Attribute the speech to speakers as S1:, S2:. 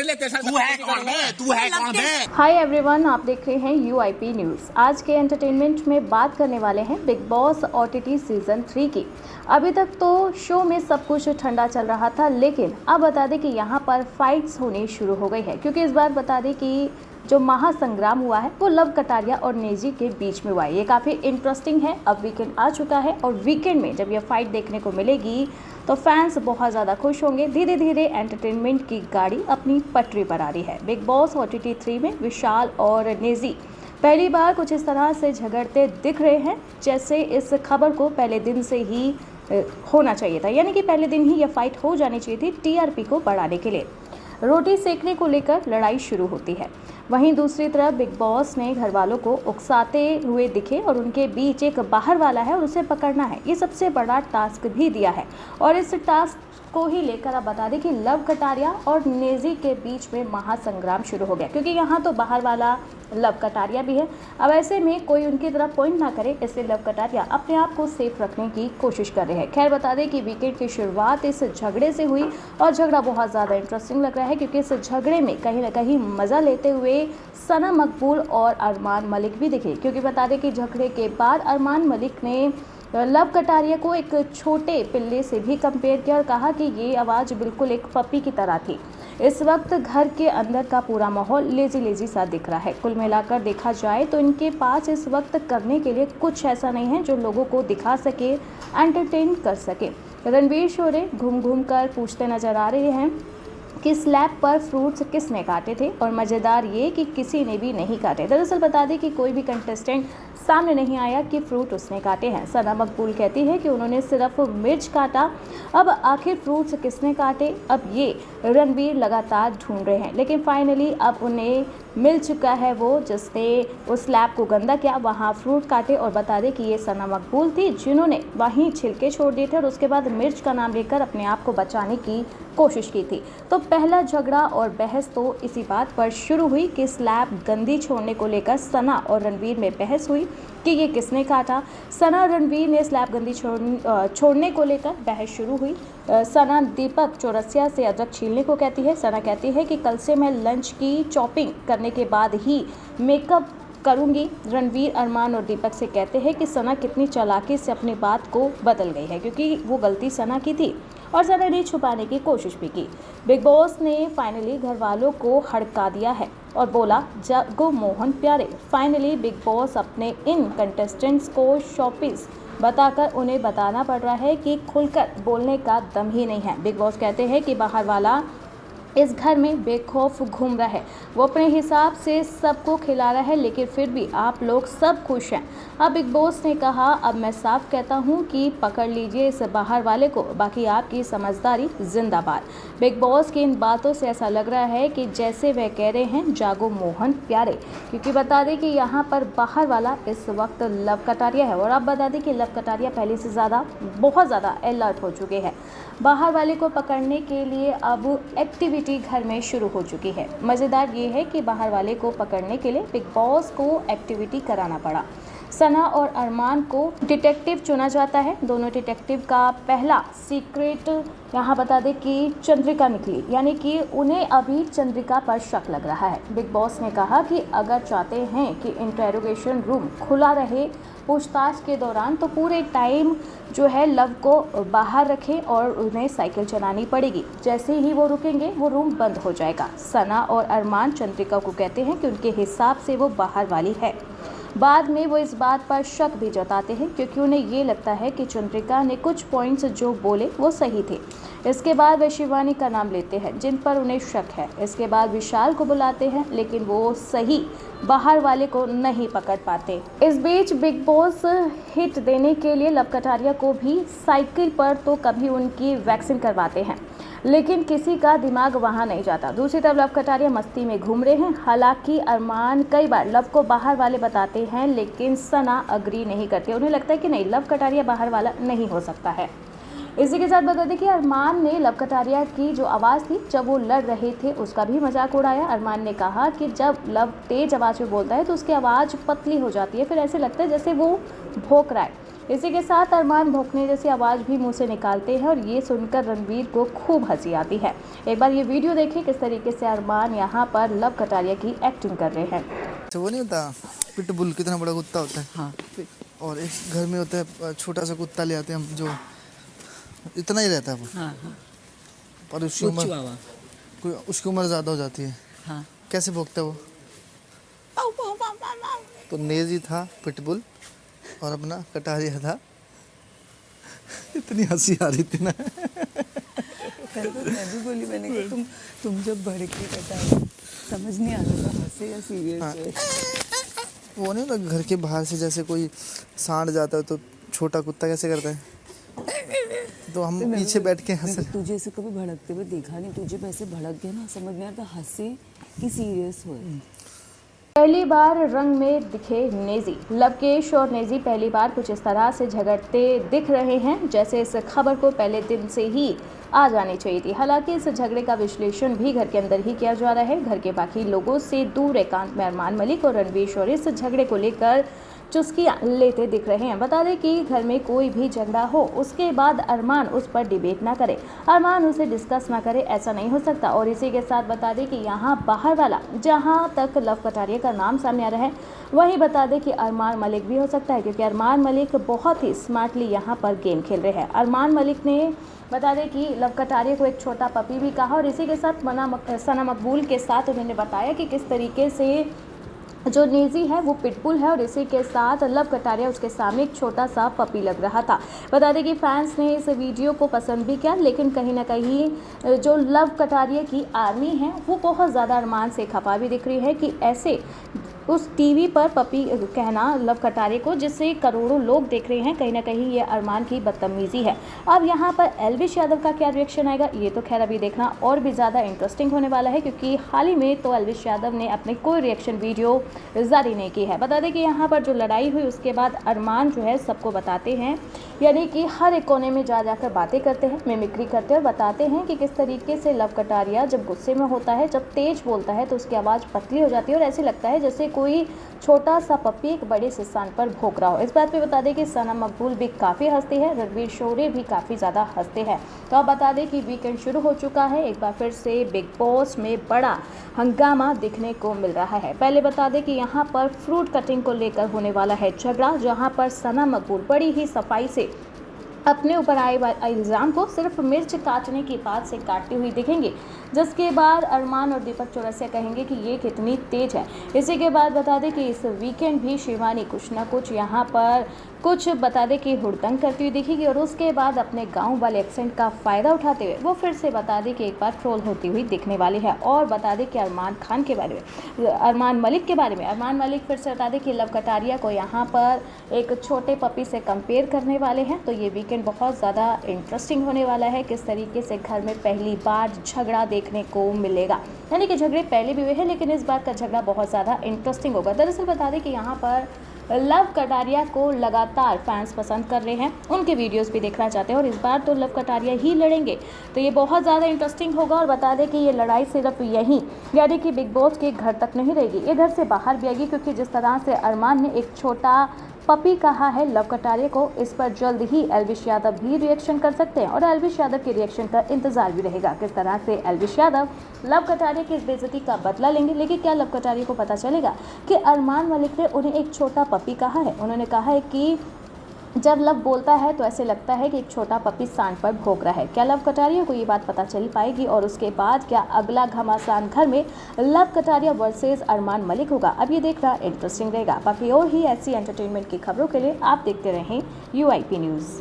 S1: कर ले, तू है कौन बे? तू है कौन बे?
S2: हाय एवरीवन, आप देख रहे हैं UIP न्यूज़। आज के एंटरटेनमेंट में बात करने वाले हैं बिग बॉस OTT सीजन 3 की। अभी तक तो शो में सब कुछ ठंडा चल रहा था, लेकिन अब बता दें कि यहाँ पर फाइट्स होनी शुरू हो गई है, क्योंकि इस बार बता दें कि जो महासंग्राम हुआ है वो लव कटारिया और नेजी के बीच में हुआ है। ये काफ़ी इंटरेस्टिंग है। अब वीकेंड आ चुका है और वीकेंड में जब ये फाइट देखने को मिलेगी तो फैंस बहुत ज़्यादा खुश होंगे। धीरे धीरे एंटरटेनमेंट की गाड़ी अपनी पटरी पर आ रही है। बिग बॉस OTT 3 में विशाल और नेजी पहली बार कुछ इस तरह से झगड़ते दिख रहे हैं जैसे इस खबर को पहले दिन से ही होना चाहिए था, यानी कि पहले दिन ही यह फाइट हो जानी चाहिए थी TRP को बढ़ाने के लिए। रोटी सेकने को लेकर लड़ाई शुरू होती है। वहीं दूसरी तरफ बिग बॉस ने घर वालों को उकसाते हुए दिखे और उनके बीच एक बाहर वाला है और उसे पकड़ना है। ये सबसे बड़ा टास्क भी दिया है और इस टास्क को ही लेकर आप बता दें कि लव कटारिया और नेजी के बीच में महासंग्राम शुरू हो गया, क्योंकि यहाँ तो बाहर वाला लव कटारिया भी है। अब ऐसे में कोई उनकी तरफ पॉइंट ना करे, इसलिए लव कटारिया अपने आप को सेफ रखने की कोशिश कर रहे हैं। खैर बता दें कि वीकेंड की शुरुआत इस झगड़े से हुई और झगड़ा बहुत ज़्यादा इंटरेस्टिंग लग रहा है, क्योंकि इस झगड़े में कहीं ना कहीं मज़ा लेते हुए सना मकबूल और अरमान मलिक भी दिखे, क्योंकि बता दें कि झगड़े के बाद अरमान मलिक ने लव कटारिया को एक छोटे पिल्ले से भी कंपेयर किया और कहा कि ये आवाज़ बिल्कुल एक पपी की तरह थी। इस वक्त घर के अंदर का पूरा माहौल लेजी सा दिख रहा है। कुल मिलाकर देखा जाए तो इनके पास इस वक्त करने के लिए कुछ ऐसा नहीं है जो लोगों को दिखा सके, एंटरटेन कर सके। रणवीर शोरे घूम कर पूछते नजर आ रहे हैं कि स्लैब पर फ्रूट्स किसने काटे थे, और मज़ेदार ये कि किसी ने भी नहीं काटे। दरअसल बता दें कि कोई भी कंटेस्टेंट सामने नहीं आया कि फ्रूट उसने काटे हैं। सना मकबूल कहती है कि उन्होंने सिर्फ मिर्च काटा। अब आखिर फ्रूट्स किसने काटे, अब ये रणवीर लगातार ढूंढ रहे हैं, लेकिन फाइनली अब उन्हें मिल चुका है वो जिसने उस स्लैब को गंदा किया, वहाँ फ्रूट काटे। और बता दें कि ये सना मकबूल थी जिन्होंने वहीं छिलके छोड़ दिए थे और उसके बाद मिर्च का नाम लेकर अपने आप को बचाने की कोशिश की थी। तो पहला झगड़ा और बहस तो इसी बात पर शुरू हुई कि स्लैब गंदी छोड़ने को लेकर सना और रणवीर में बहस हुई कि ये किसने काटा। सना और रणवीर ने स्लैब गंदी छोड़ने को लेकर बहस शुरू हुई। सना दीपक चौरसिया से अदरक छीलने को कहती है। सना कहती है कि कल से मैं लंच की चॉपिंग करने के बाद ही मेकअप करूंगी। रणवीर अरमान और दीपक से कहते हैं कि सना कितनी चालाकी से अपनी बात को बदल गई है, क्योंकि वो गलती सना की थी और सना ने छुपाने की कोशिश भी की। बिग बॉस ने फाइनली घर वालों को हड़का दिया है और बोला जागो मोहन प्यारे। फाइनली बिग बॉस अपने इन कंटेस्टेंट्स को शॉपीस बताकर उन्हें बताना पड़ रहा है कि खुलकर बोलने का दम ही नहीं है। बिग बॉस कहते हैं कि बाहर वाला इस घर में बेखौफ घूम रहा है, वो अपने हिसाब से सबको खिला रहा है, लेकिन फिर भी आप लोग सब खुश हैं। अब बिग बॉस ने कहा, अब मैं साफ कहता हूं कि पकड़ लीजिए इस बाहर वाले को, बाकी आपकी समझदारी जिंदाबाद। बिग बॉस की इन बातों से ऐसा लग रहा है कि जैसे वह कह रहे हैं जागो मोहन प्यारे, क्योंकि बता दें कि यहाँ पर बाहर वाला इस वक्त लव कटारिया है। और अब बता दें कि लव कटारिया पहले से बहुत ज़्यादा अलर्ट हो चुके हैं। बाहर वाले को पकड़ने के लिए अब एक्टिविटी घर में शुरू हो चुकी है। मज़ेदार ये है कि बाहर वाले को पकड़ने के लिए बिग बॉस को एक्टिविटी कराना पड़ा। सना और अरमान को डिटेक्टिव चुना जाता है। दोनों डिटेक्टिव का पहला सीक्रेट यहाँ बता दें कि चंद्रिका निकली, यानी कि उन्हें अभी चंद्रिका पर शक लग रहा है। बिग बॉस ने कहा कि अगर चाहते हैं कि इंटेरोगेशन रूम खुला रहे पूछताछ के दौरान, तो पूरे टाइम जो है लव को बाहर रखें और उन्हें साइकिल चलानी पड़ेगी। जैसे ही वो रुकेंगे वो रूम बंद हो जाएगा। सना और अरमान चंद्रिका को कहते हैं कि उनके हिसाब से वो बाहर वाली है। बाद में वो इस बात पर शक भी जताते हैं, क्योंकि उन्हें ये लगता है कि चंद्रिका ने कुछ पॉइंट्स जो बोले वो सही थे। इसके बाद वे शिवानी का नाम लेते हैं जिन पर उन्हें शक है। इसके बाद विशाल को बुलाते हैं, लेकिन वो सही बाहर वाले को नहीं पकड़ पाते। इस बीच बिग बॉस हिट देने के लिए लव कटारिया को भी साइकिल पर तो कभी उनकी वैक्सीन करवाते हैं, लेकिन किसी का दिमाग वहां नहीं जाता। दूसरी तरफ लव कटारिया मस्ती में घूम रहे हैं। हालांकि अरमान कई बार लव को बाहर वाले बताते हैं, लेकिन सना अग्री नहीं करती। उन्हें लगता है कि नहीं, लव कटारिया बाहर वाला नहीं हो सकता है। इसी के साथ बता दें कि अरमान ने लव कटारिया की जो आवाज़ थी जब वो लड़ रहे थे उसका भी मजाक उड़ाया। अरमान ने कहा कि जब लव तेज आवाज़ में बोलता है तो उसकी आवाज़ पतली हो जाती है, फिर ऐसे लगता है जैसे वो भौंक रहा है। इसी के साथ अरमान भौंकने जैसी आवाज़ भी मुंह से निकालते हैं और ये सुनकर रणवीर को खूब हंसी आती है। एक बार ये वीडियो देखिए किस तरीके से अरमान यहाँ पर लव कटारिया की एक्टिंग कर रहे हैं।
S3: तो वो नहीं होता पिटबुल, कितना बड़ा कुत्ता होता है।
S4: हाँ।
S3: और एक घर में होता है छोटा सा कुत्ता ले आते हैं हम, जो इतना ही रहता है वो।
S4: हाँ हाँ।
S3: पर उसकी उम्र ज़्यादा हो जाती है।
S4: हाँ।
S3: कैसे भोंकता है वो? तो नेजी था पिटबुल और अपना कटारिया था। इतनी हंसी आ रही थी ना।
S4: कल तो मैं भी बोली, मैंने कहा तुम जब भड़के कटारिया समझ नहीं आ रहा था हंसे या सीरियस
S3: हाँ।
S4: है।
S3: वो नहीं होता घर के बाहर से जैसे कोई सांड जाता है तो छोटा कुत्ता कैसे करता है, तो हम पीछे बैठ के हंस रहे।
S4: तुझे ऐसे कभी भड़कते हुए देखा नहीं, तुझे वैसे भड़क गया ना, समझ नहीं आता हंसे कि सीरियस हुए।
S2: पहली बार रंग में दिखे नेजी। लवकेश और नेजी पहली बार कुछ इस तरह से झगड़ते दिख रहे हैं जैसे इस खबर को पहले दिन से ही आ जानी चाहिए थी। हालांकि इस झगड़े का विश्लेषण भी घर के अंदर ही किया जा रहा है। घर के बाकी लोगों से दूर एकांत में अरमान मलिक और रणवीर शौरी इस झगड़े को लेकर चुस्कियां लेते दिख रहे हैं। बता दें कि घर में कोई भी झगड़ा हो उसके बाद अरमान उस पर डिबेट ना करे, अरमान उसे डिस्कस ना करे, ऐसा नहीं हो सकता। और इसी के साथ बता दें कि यहाँ बाहर वाला जहाँ तक लव कटारिया का नाम सामने आ रहा है, वहीं बता दें कि अरमान मलिक भी हो सकता है, क्योंकि अरमान मलिक बहुत ही स्मार्टली यहाँ पर गेम खेल रहे हैं। अरमान मलिक ने बता दें कि लव कटारिया को एक छोटा पपी भी कहा और इसी के साथ सना मकबूल के साथ उन्होंने बताया कि किस तरीके से जो नेजी है वो पिटबुल है और इसी के साथ लव कटारिया उसके सामने एक छोटा सा पपी लग रहा था। बता दें कि फैंस ने इस वीडियो को पसंद भी किया, लेकिन कहीं ना कहीं जो लव कटारिया की आर्मी है वो बहुत ज़्यादा अरमान से खफा भी दिख रही है कि ऐसे उस टीवी पर पपी कहना लव कटारिया को, जिससे करोड़ों लोग देख रहे हैं, कहीं ना कहीं ये अरमान की बदतमीजी है। अब यहाँ पर एल्विश यादव का क्या रिएक्शन आएगा ये तो खैर अभी देखना और भी ज़्यादा इंटरेस्टिंग होने वाला है, क्योंकि हाल ही में तो एल्विश यादव ने अपने कोई रिएक्शन वीडियो जारी नहीं की है। बता दें कि यहाँ पर जो लड़ाई हुई उसके बाद अरमान जो है सबको बताते हैं, यानी कि हर एक कोने में जा जाकर बातें करते हैं, मिमिक्री करते हैं और बताते हैं कि किस तरीके से लव कटारिया जब गुस्से में होता है, जब तेज बोलता है तो उसकी आवाज़ पतली हो जाती है और ऐसे लगता है जैसे कोई छोटा सा पप्पी एक बड़े से स्थान पर भोंक रहा हो। इस बात पे बता दें कि सना मकबूल भी काफ़ी हंसती है, रणवीर शौरी भी काफ़ी ज़्यादा हंसते हैं। तो अब बता दें कि वीकेंड शुरू हो चुका है, एक बार फिर से बिग बॉस में बड़ा हंगामा देखने को मिल रहा है। पहले बता दें कि यहाँ पर फ्रूट कटिंग को लेकर होने वाला है झगड़ा, जहाँ पर सना मकबूल बड़ी ही सफाई से अपने ऊपर आए इल्ज़ाम को सिर्फ मिर्च काटने की बात से काटती हुई दिखेंगे, जिसके बाद अरमान और दीपक चौरसिया कहेंगे कि ये कितनी तेज है। इसी के बाद बता दें कि इस वीकेंड भी शिवानी कुछ ना कुछ यहाँ पर कुछ बता दें कि हुड़दंग करती हुई दिखेगी और उसके बाद अपने गांव वाले एक्सेंट का फ़ायदा उठाते हुए वो फिर से बता दें कि एक बार ट्रोल होती हुई दिखने वाली है। और बता दें कि अरमान खान के बारे में, अरमान मलिक के बारे में, अरमान मलिक फिर से बता दें कि लव कटारिया को यहाँ पर एक छोटे पपी से कंपेयर करने वाले हैं। तो ये वीकेंड बहुत ज़्यादा इंटरेस्टिंग होने वाला है, किस तरीके से घर में पहली बार झगड़ा देखने को मिलेगा। यानी कि झगड़े पहले भी हुए हैं लेकिन इस बार का झगड़ा बहुत ज़्यादा इंटरेस्टिंग होगा। दरअसल बता दें कि यहाँ पर लव कटारिया को लगातार फैंस पसंद कर रहे हैं, उनके वीडियोस भी देखना चाहते हैं और इस बार तो लव कटारिया ही लड़ेंगे, तो ये बहुत ज़्यादा इंटरेस्टिंग होगा। और बता दें कि ये लड़ाई सिर्फ यहीं यानी कि बिग बॉस के घर तक नहीं रहेगी, ये घर से बाहर भी आएगी, क्योंकि जिस तरह से अरमान ने एक छोटा पपी कहा है लव कटारिया को, इस पर जल्द ही एल्विश यादव भी रिएक्शन कर सकते हैं और एल्विश यादव के रिएक्शन का इंतजार भी रहेगा किस तरह से एल्विश यादव लव कटारिया की इस बेइज्जती का बदला लेंगे। लेकिन क्या लव कटारिया को पता चलेगा कि अरमान मलिक ने उन्हें एक छोटा पपी कहा है? उन्होंने कहा है कि जब लव बोलता है तो ऐसे लगता है कि एक छोटा पपी सांड पर भोंक रहा है। क्या लव कटारिया को ये बात पता चल पाएगी और उसके बाद क्या अगला घमासान घर में लव कटारिया वर्सेस अरमान मलिक होगा? अब ये देखना इंटरेस्टिंग रहेगा। बाकी और ही ऐसी एंटरटेनमेंट की खबरों के लिए आप देखते रहें UIP न्यूज़।